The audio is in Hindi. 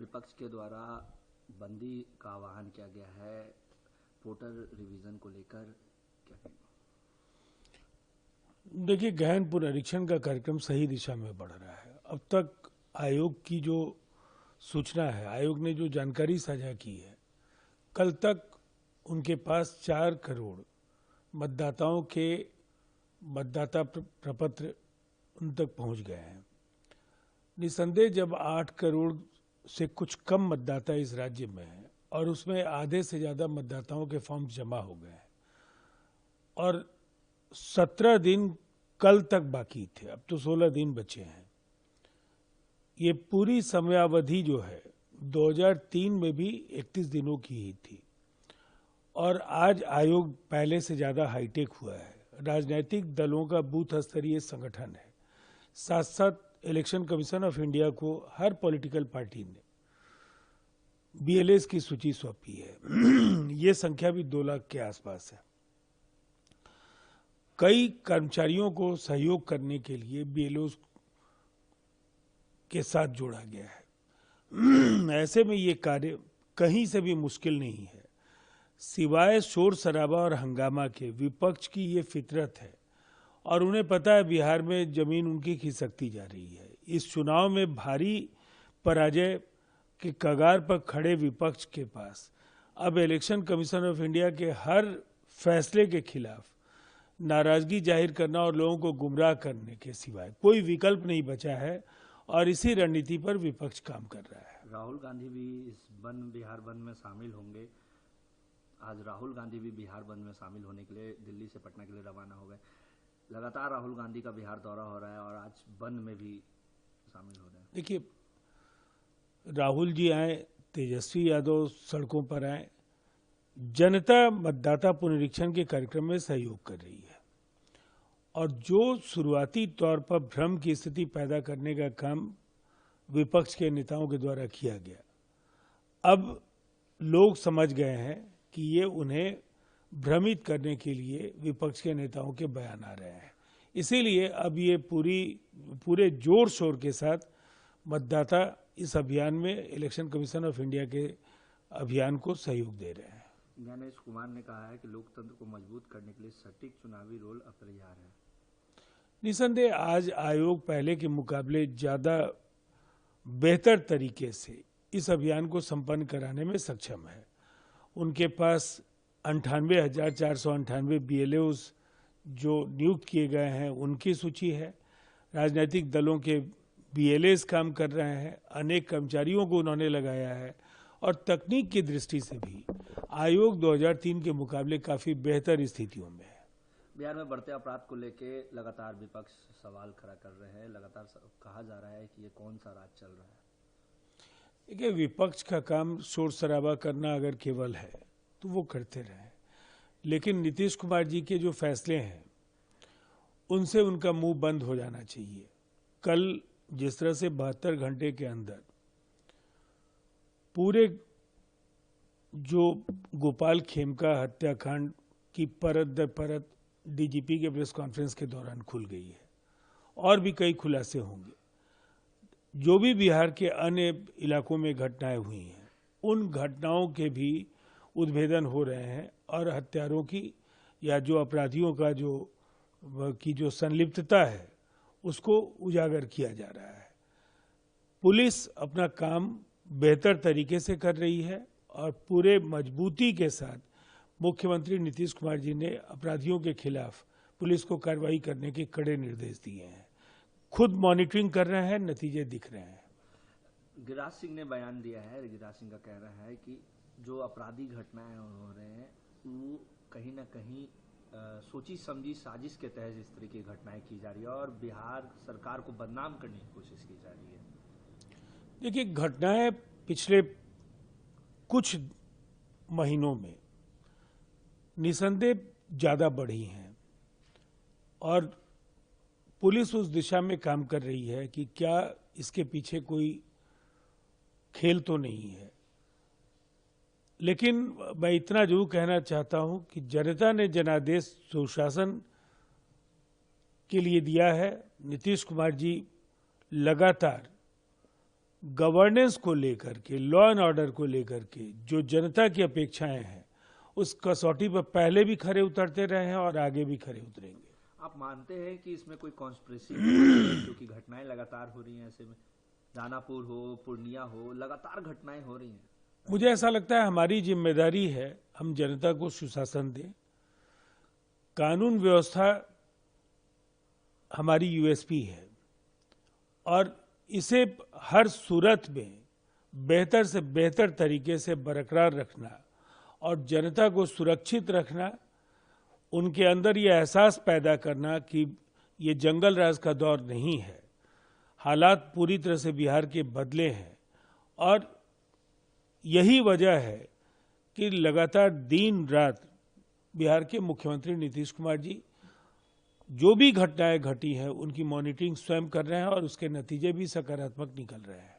विपक्ष के द्वारा बंदी का आह्वान किया गया है वोटर रिवीजन को लेकर, क्या कहेंगे? देखिए, गहन पुनरीक्षण का कार्यक्रम सही दिशा में बढ़ रहा है। अब तक आयोग की जो सूचना है, आयोग ने जो जानकारी साझा की है, कल तक उनके पास 4 करोड़ मतदाताओं के मतदाता प्रपत्र उन तक पहुंच गए हैं। निसंदेह जब 8 करोड़ से कुछ कम मतदाता इस राज्य में हैं और उसमें आधे से ज़्यादा मतदाताओं के फॉर्म जमा हो गए हैं और 17 दिन कल तक बाकी थे, अब तो 16 दिन बचे हैं। ये पूरी समयावधि जो है 2003 में भी 31 दिनों की ही थी और आज आयोग पहले से ज़्यादा हाईटेक हुआ है। राजनीतिक दलों का बूथ स्तरीय संगठन है। साथ साथ इलेक्शन कमीशन ऑफ इंडिया को हर पॉलिटिकल पार्टी ने बीएलएस की सूची सौंपी है। ये संख्या भी 2 लाख के आसपास है। कई कर्मचारियों को सहयोग करने के लिए बीएलओ के साथ जोड़ा गया है। ऐसे में ये कार्य कहीं से भी मुश्किल नहीं है। सिवाय शोर शराबा और हंगामा के विपक्ष की ये फितरत है और उन्हें पता है बिहार में जमीन उनकी खिसकती जा रही है। इस चुनाव में भारी पराजय के कगार पर खड़े विपक्ष के पास अब इलेक्शन कमीशन ऑफ इंडिया के हर फैसले के खिलाफ नाराजगी जाहिर करना और लोगों को गुमराह करने के सिवाय कोई विकल्प नहीं बचा है और इसी रणनीति पर विपक्ष काम कर रहा है। राहुल गांधी भी इस बिहार बंद में शामिल होंगे। आज राहुल गांधी भी बिहार बंद में शामिल होने के लिए दिल्ली से पटना के लिए रवाना हो गए। लगातार राहुल गांधी का बिहार दौरा हो रहा है और आज बंद में भी शामिल हो रहे हैं। देखिए, राहुल जी आए, तेजस्वी यादव सड़कों पर आए, जनता मतदाता पुनरीक्षण के कार्यक्रम में सहयोग कर रही है और जो शुरुआती तौर पर भ्रम की स्थिति पैदा करने का काम विपक्ष के नेताओं के द्वारा किया गया, अब लोग समझ गए हैं कि ये उन्हें भ्रमित करने के लिए विपक्ष के नेताओं के बयान आ रहे हैं। इसीलिए अब ये पूरे जोर शोर के साथ मतदाता इस अभियान में इलेक्शन कमीशन ऑफ इंडिया के अभियान को सहयोग दे रहे हैं। ज्ञानेश कुमार ने कहा है कि लोकतंत्र को मजबूत करने के लिए सटीक चुनावी रोल अपरिहार्य है। निसंदेह आज आयोग पहले के मुकाबले ज्यादा बेहतर तरीके से इस अभियान को संपन्न कराने में सक्षम है। उनके पास 98,498 बीएलओस जो नियुक्त किए गए हैं उनकी सूची है। राजनीतिक दलों के बीएलएस काम कर रहे हैं। अनेक कर्मचारियों को उन्होंने लगाया है और तकनीक की दृष्टि से भी आयोग 2003 के मुकाबले काफी बेहतर स्थितियों में है। बिहार में बढ़ते अपराध को लेके लगातार विपक्ष सवाल खड़ा कर रहे हैं। लगातार कहा जा रहा है कि ये कौन सा राज चल रहा है। देखिए, विपक्ष का काम शोर शराबा करना अगर केवल है तो वो करते रहे, लेकिन नीतीश कुमार जी के जो फैसले हैं उनसे उनका मुंह बंद हो जाना चाहिए। कल जिस तरह से 72 घंटे के अंदर पूरे जो गोपाल खेमका हत्याकांड की परत दर परत डीजीपी के प्रेस कॉन्फ्रेंस के दौरान खुल गई है और भी कई खुलासे होंगे। जो भी बिहार के अन्य इलाकों में घटनाएं हुई हैं उन घटनाओं के भी उद्भेदन हो रहे हैं और हत्यारों की या जो अपराधियों का जो संलिप्तता है उसको उजागर किया जा रहा है। पुलिस अपना काम बेहतर तरीके से कर रही है और पूरे मजबूती के साथ मुख्यमंत्री नीतीश कुमार जी ने अपराधियों के खिलाफ पुलिस को कार्रवाई करने के कड़े निर्देश दिए हैं। खुद मॉनिटरिंग कर रहे हैं, नतीजे दिख रहे हैं। गिरिराज सिंह ने बयान दिया है। गिरिराज सिंह का कहना है कि जो अपराधी घटनाएं हो रहे हैं वो कहीं ना कहीं सोची समझी साजिश के तहत इस तरह की घटनाएं की जा रही है और बिहार सरकार को बदनाम करने की कोशिश की जा रही है। देखिए, घटनाएं पिछले कुछ महीनों में निसंदेह ज्यादा बढ़ी हैं और पुलिस उस दिशा में काम कर रही है कि क्या इसके पीछे कोई खेल तो नहीं है। लेकिन मैं इतना जरूर कहना चाहता हूं कि जनता ने जनादेश सुशासन के लिए दिया है। नीतीश कुमार जी लगातार गवर्नेंस को लेकर के, लॉ एंड ऑर्डर को लेकर के जो जनता की अपेक्षाएं हैं, उस कसौटी पर पहले भी खरे उतरते रहे हैं और आगे भी खरे उतरेंगे। आप मानते हैं कि इसमें कोई कॉन्स्पिरेसी क्योंकि घटनाएं लगातार हो रही हैं, ऐसे में दानापुर हो, पूर्णिया हो, लगातार घटनाएं हो रही हैं? मुझे ऐसा लगता है हमारी जिम्मेदारी है हम जनता को सुशासन दें। कानून व्यवस्था हमारी यूएसपी है और इसे हर सूरत में बेहतर से बेहतर तरीके से बरकरार रखना और जनता को सुरक्षित रखना, उनके अंदर ये एहसास पैदा करना कि ये जंगल राज का दौर नहीं है। हालात पूरी तरह से बिहार के बदले हैं और यही वजह है कि लगातार दिन रात बिहार के मुख्यमंत्री नीतीश कुमार जी जो भी घटनाएं घटी हैं उनकी मॉनिटरिंग स्वयं कर रहे हैं और उसके नतीजे भी सकारात्मक निकल रहे हैं।